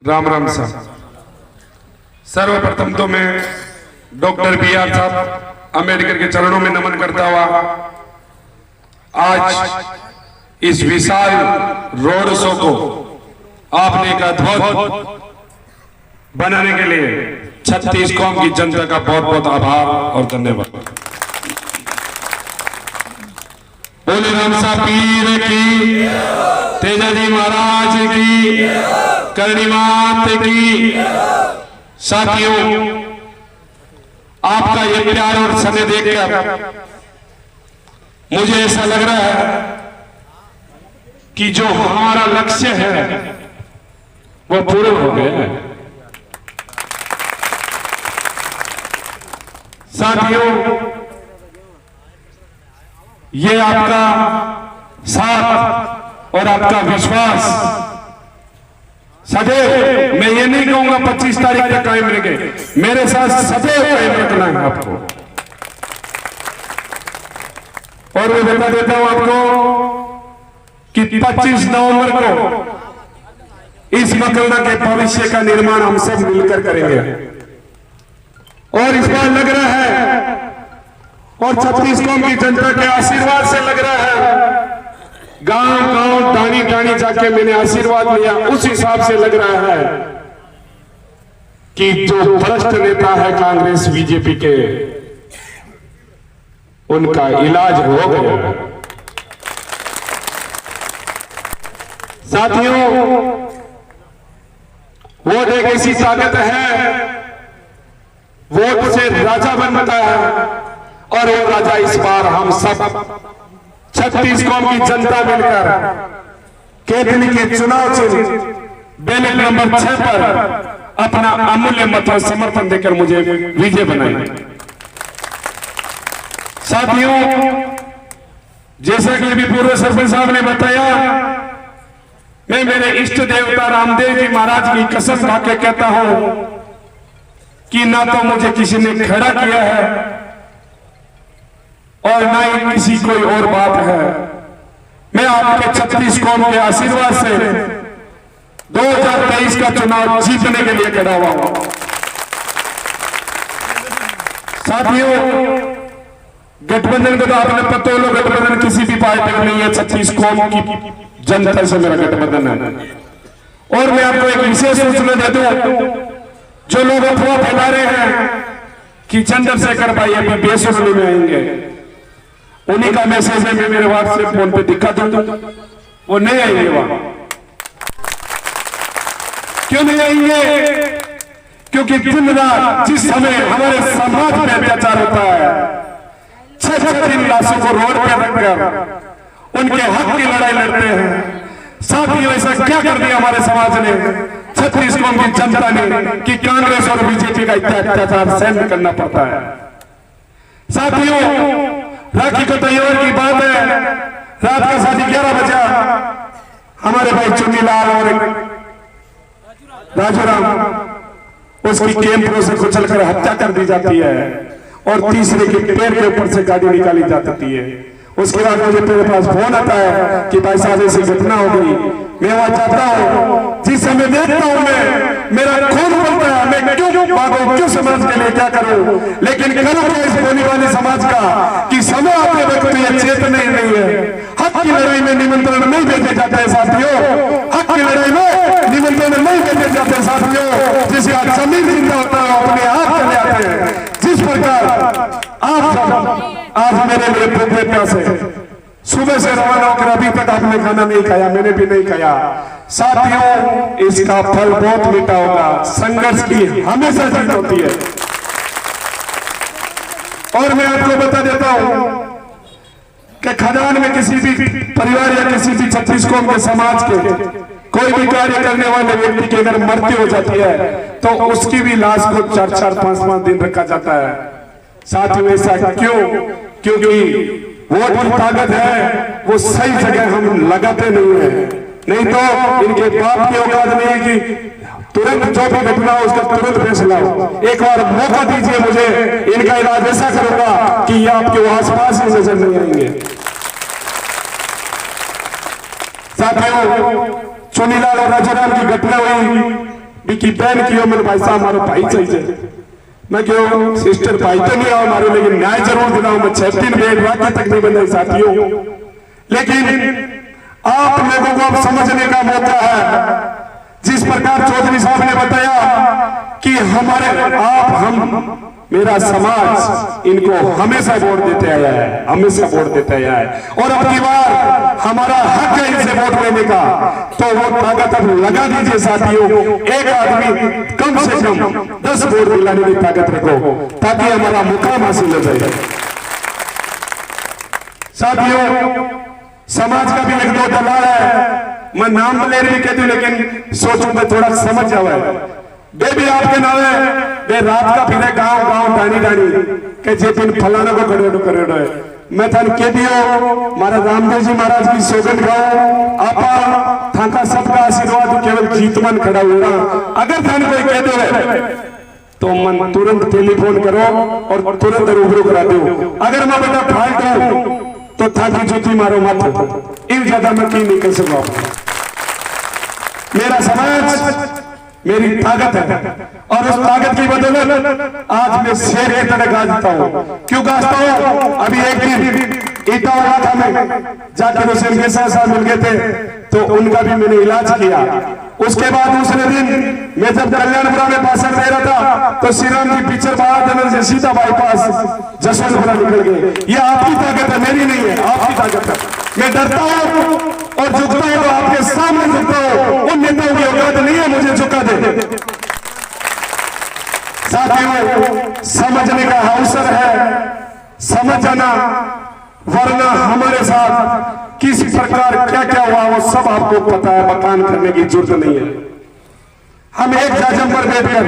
राम राम साहब। सर्वप्रथम तो मैं डॉक्टर BR साहब अम्बेडकर के चरणों में नमन करता हुआ आज इस विशाल रोड शो को आपने एक अद्भुत बनाने के लिए 36 कौम की जनता का बहुत बहुत आभार और धन्यवाद। बोले राम साहब पीर की, तेजाजी महाराज की, करणी मात की। साथियों, आपका ये प्यार और समय देखकर मुझे ऐसा लग रहा है कि जो हमारा लक्ष्य है वो पूरे हो गए हैं। साथियों, ये आपका साथ और आपका विश्वास सदैव, मैं ये नहीं कहूंगा 25 तारीख तक कायम रहे, मेरे साथ सदैव कायम रखना है आपको। और मैं बता देता हूं आपको कि 25 नवंबर को इस मकलना के भविष्य का निर्माण हम सब मिलकर करेंगे। और इस बार लग रहा है, और 36 कौम की जनता के आशीर्वाद से लग रहा है, गांव गांव दानी दानी जाके मैंने आशीर्वाद लिया, उस हिसाब से लग रहा है कि जो भ्रष्ट नेता है कांग्रेस बीजेपी के, उनका इलाज हो गया। साथियों, वोट एक ऐसी ताकत है, वोट से राजा बनता है, और वो राजा इस बार हम सब 36 कौम की जनता मिलकर केतली के चुनाव चिन्ह बैलेट नंबर 6 पर अपना अमूल्य मत और समर्थन देकर मुझे विजय बनाए। साथियों, जैसा कि अभी पूर्व सरपंच साहब ने बताया, मैं मेरे इष्ट देवता रामदेव जी महाराज की कसम खा के कहता हूं कि ना तो मुझे किसी ने खड़ा किया है और ना ही किसी कोई और बात है। मैं आपके 36 कौम के आशीर्वाद से 2023 का चुनाव जीतने के लिए खड़ा हुआ हूं। साथियों, गठबंधन को तो आपने पता हो, गठबंधन किसी भी पार्टी का नहीं है, 36 कौम की जनता से मेरा गठबंधन है। और मैं आपको एक विशेष सूचना दे दूं, जो लोग अफवाह फैला रहे हैं कि चंद्रशेखर भाई अभी बेसुरली में आएंगे, उन्हीं का मैसेज है, मैं मेरे व्हाट्सएप फोन पे दिखा दूं, वो नहीं आएंगे। वहां क्यों नहीं आएंगे? क्योंकि दिन रात जिस समय हमारे समाज में अत्याचार होता है, 6 दिन लाशों को रोड पर रखकर उनके हक की लड़ाई लड़ते हैं। साथियों, ऐसा क्या कर दिया हमारे समाज ने, 36 कौम की जनता ने, कि कांग्रेस और बीजेपी का इतना अत्याचार सहन करना पड़ता है। साथियों, राखी को त्योहार की बात है, रात का 11:30 बजा, हमारे भाई चुन्नीलाल और राजूराम, उसकी कैंप से कुचलकर हत्या कर दी जाती है और तीसरे के पैर के ऊपर से गाड़ी निकाली जाती है। उसके बाद मुझे मेरे पास फोन आता है कि भाई साहब ऐसी घटना हो गई। मैं वहां जाता हूं, जिस समय देखता हूं मैं, मेरा खून बोलता है मैं क्यों भागूं, क्यों समाज के लिए क्या करूं, लेकिन करूं क्या इस बोली वाले समाज का कि समय आते वक्त ये चेतने नहीं है। हक की लड़ाई में निमंत्रण नहीं भेजे जाते हैं साथियों, हक की लड़ाई में निमंत्रण नहीं भेजे जाते साथियों। जिसे आज जमीन जिंदा होता है अपने आप चले आते हैं। जिस प्रकार आप आज मेरे लिए भूखे प्यासे सुबह से रवाना होकर अभी तक आपने खाना नहीं खाया, मैंने भी नहीं खाया। साथियों, इसका फल बहुत मीठा होगा। संघर्ष की हमेशा जीत होती है। और मैं आपको बता देता हूं कि खदान में किसी भी परिवार या किसी भी 36 कौम के समाज के कोई भी कार्य करने वाले व्यक्ति की अगर मृत्यु हो जाती है तो उसकी भी लाश को 4-4, 5-5 दिन रखा जाता है। साथियों, ऐसा क्यों? क्योंकि वोट की ताकत है, वो सही जगह हम लगाते नहीं है। नहीं तो इनके बाप की औकात नहीं है कि तुरंत जो भी घटना हो उसका तुरंत फैसला हो। एक बार मौका दीजिए मुझे, इनका इलाज ऐसा करूंगा कि ये आपके आसपास ही नजर नहीं आएंगे। साथियों, चुनीलाल और राजाराम की घटना हुई, बिकी बहन की मेरे भाई साहब हमारे भाई चाहिए। मैं क्यों सिस्टर भाई तो नहीं आओ हमारे, लेकिन न्याय जरूर दिलाऊं। मैं 6 दिन वाक्य तक नहीं बने साथियों, लेकिन आप लोगों को अब समझने का मौका है। जिस प्रकार चौधरी साहब ने बताया कि हमारे आप हम मेरा समाज इनको हमेशा वोट देते आया है, हमेशा वोट देते आया है, और अब की बार हमारा हक है इनसे वोट लेने का। तो वो ताकत अब लगा दीजिए साथियों, एक आदमी कम से कम 10 वोट दिलाने की ताकत रखो ताकि हमारा मुकाम हासिल हो जाए। साथियों, समाज का भी एक दो दलाल है, मैं नाम ले रही कहती हूँ, लेकिन सोचूं मैं थोड़ा समझ जाओ। बेबी आपके नाम है, वे रात का फिरे गांव गांव डानी डानी के जेपिन फलाना को करेडो है। मैं थान कह दियो महाराज रामदेव जी महाराज की सौगंध खाओ, आपा थाका सबका आशीर्वाद केवल जीतमन खड़ा होगा। अगर थान कोई कह दे तो मन तुरंत टेलीफोन करो और तुरंत रूबरू करा दो। अगर मैं बेटा फाल्ट हूं तो थाकी जूती मारो मत, इन ज्यादा मैं की नहीं कर सकूं। मेरा समाज मेरी ताकत है, और उस ताकत की बदौलत आज मैं शेर की तरह गाजता हूं। क्यों गाजता हूं? अभी एक दिन इटावा था में जाकर हुसैन के साथ मिल गए थे, तो उनका भी मैंने इलाज किया। उसके बाद दूसरे दिन मैं जब कल्याणपुरा में भाषण दे रहा था तो श्री राम जी पिक्चर बाहर से सीधा बाईपास जसवंतपुरा निकल गए। ये आपकी ताकत है, मेरी नहीं है, आपकी ताकत है। मैं डरता हूं और झुकता हूं तो आपके सामने झुकता हूं। उन नेताओं की औकात नहीं है मुझे झुका दे। साथियों, समझने का अवसर है, समझ जाना, वरना हमारे साथ किस प्रकार क्या क्या हुआ वो सब आपको पता है, बखान करने की जरूरत नहीं है। हम एक जाजम पर बैठकर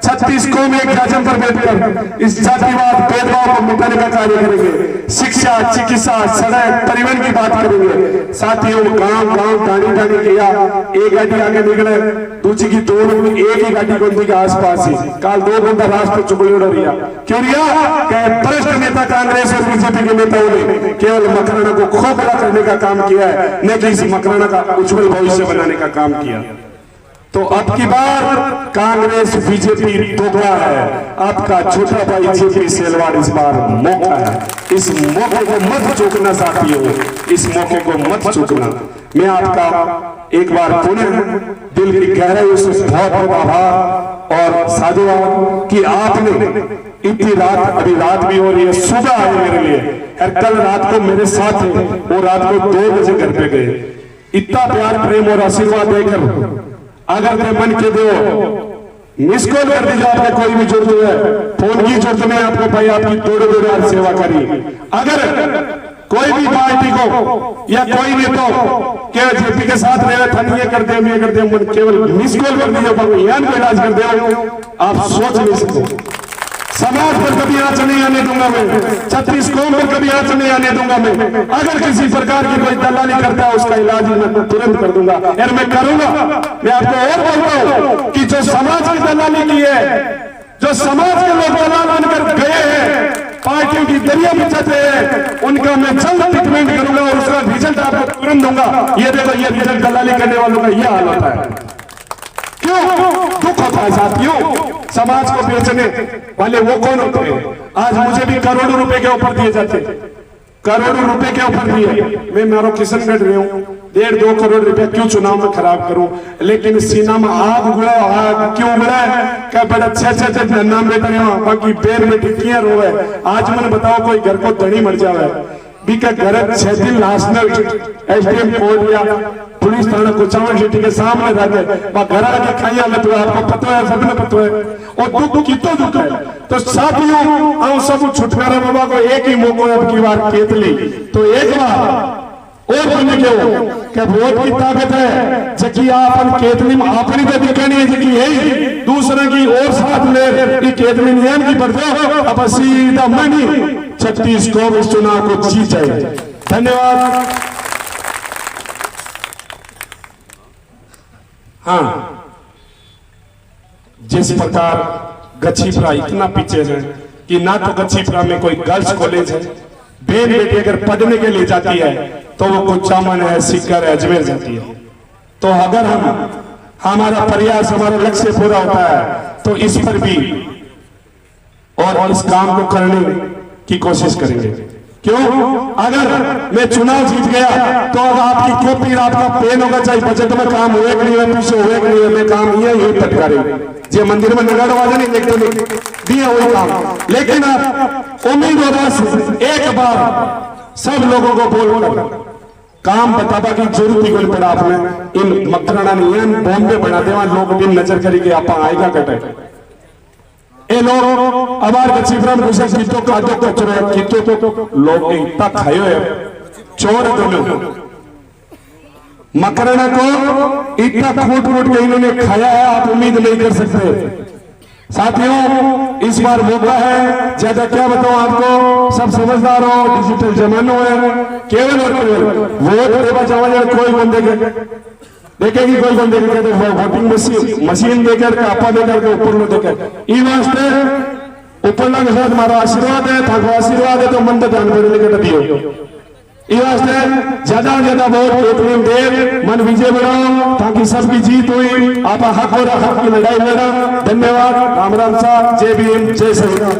36 कौम एक जाजम पर बैठकर इस जातिवाद भेदभाव को मिटाने का कार्य करेंगे। शिक्षा, चिकित्सा, सड़क, परिवहन की बात करेंगे। साथियों, गांव गांव टाणी टाणी किया, एक गाड़ी आगे निकले, दूसरी की दो, एक ही गाड़ी गोंदी के आसपास ही काल 2 घंटा रास्ते चुकड़ी उड़ रही। क्यों रिया? भ्रष्ट नेता कांग्रेस और बीजेपी के नेताओं ने केवल मकराना को खोखला करने का काम किया है, न कि इस मकराना का उज्जवल भविष्य बनाने का काम किया। तो अब की बार कांग्रेस बीजेपी दोगला है, आपका छोटा भाई जेपी सेलवार इस बार मौका है। इस मौके को मत चूकना साथियों, इस मौके को मत चूकना। मैं आपका एक बार पुनः दिल की गहराई से बहुत बहुत आभार और साधुवाद कि आपने इतनी रात, अभी रात भी हो रही है, सुबह आए मेरे लिए। कल रात को मेरे साथ थे, वो रात को 2 बजे घर पे गए। इतना प्यार, प्रेम और आशीर्वाद देकर अगर मैं मन के दो मिस कॉल कर दीजिए। आपने कोई भी जरूरत है, फोन की जरूरत नहीं आपको भाई, आपकी दौड़ सेवा करी। अगर कोई भी पार्टी को या कोई भी तो क्या जेपी के साथ रहे ये कर दे, ये कर दे, मन केवल मिस कॉल कर दीजिए, भगवान को इलाज कर दे। आप सोच नहीं सकते। समाज पर कभी आंच नहीं आने दूंगा मैं, 36 कौम पर कभी आंच नहीं आने दूंगा मैं। अगर किसी प्रकार की कोई दलाली करता है उसका इलाज मैं तुरंत कर दूंगा, और मैं करूंगा। मैं आपको और बोलता हूं कि जो समाज की दलाली की है, जो समाज के लोग दलाल बनकर गए हैं, पार्टियों की दरिया बिछाते हैं, उनका मैं जल्द ट्रीटमेंट करूंगा और उसका रिजल्ट आपको तुरंत दूंगा। ये देखो, ये रिजल्ट दलाली करने वालों का यह हाल होता है। क्यों दुख होता है साथियों? समाज को बेचने वाले वो कौन होते हैं? आज मुझे भी करोड़ों रुपए के ऑफर दिए जाते, करोड़ों रुपए के ऑफर दिए। मैं मारो किशनगढ़ रही हूँ, 1.5-2 करोड़ रुपया क्यों चुनाव में खराब करूं? लेकिन सीना में आग उगड़ा, आग क्यों उगड़ा है? क्या बड़ा 6 नाम बेटा बाकी पैर में टिक्कियां रोवे। आज मैंने बताओ, कोई घर को धनी मर जावे बीका घर 6 दिन लाश में एसडीएम कोर्ट या पुलिस थाना कुचावन सिटी के सामने रहते घर आके खाइया लत, आपको पता है, सबने पता है। और दुख कितना दुख है। तो साथियों, हम सब छुटकारा बाबा को एक ही मौका अब की बार केतली, तो एक बार और बोलने के वोट की ताकत है जबकि आप केतली में अपनी तो दिखानी है जबकि यही दूसरे की और साथ ले केतली नियम की बढ़ जाओ। अब सीधा मनी 36 को इस चुनाव को जीत जाए। धन्यवाद। हाँ, जिस प्रकार गच्छीपुरा इतना पीछे है कि ना तो गच्छीपुरा में कोई गर्ल्स कॉलेज है, बेन बेटी अगर पढ़ने के लिए जाती है तो वो कुचामन है, सिक्कर है, अजमेर जाती है। तो अगर हम हमारा प्रयास, हमारा लक्ष्य पूरा होता है। तो इस पर भी और इस काम को करने की कोशिश करेंगे। क्यों? अगर मैं चुनाव जीत गया तो अब आपकी कॉपी, आपका पेन होगा, चाहे बजट में काम हुए कि नहीं हुए, पीछे हुए कि नहीं हुए, काम ये तटकारे जे मंदिर में नगाड़ वाजा नहीं इलेक्ट्रॉनिक दिया वही काम। लेकिन आप उम्मीद हो बस एक बार सब लोगों को बोलकर काम बताबा की जरूरत ही कोई पड़ा। आपने इन मकराना नहीं है बॉम्बे बना देवा लोग दिन नजर करी के आप आएगा कटे ए लोग अबार के चिपरम घुसे कितो काटो कचरो कितो तो लोग इतना खायो है चोर दोनों मकराना को इतना फूट फूट के इन्होंने खाया है, आप उम्मीद नहीं कर सकते। साथियों इस बार मौका है, ज्यादा क्या बताऊं आपको, सब समझदार हो, डिजिटल जमाना है, केवल और केवल वोट देवा जावा कोई बंदे देखेगी, कोई बंदे कहते वोटिंग मशीन देकर आपा देकर के ऊपर देकर ई वास्ते ऊपर के साथ हमारा आशीर्वाद है, थाको आशीर्वाद है तो मन तो ध्यान में लेकर दियो। इस वास्ते ज्यादा से ज्यादा वोट एटीएम देव मन विजय बनाओ ताकि सबकी जीत हुई, आप हक और हक की लड़ाई लड़ा। धन्यवाद। राम राम साहब, जय भीम, जय श्री राम।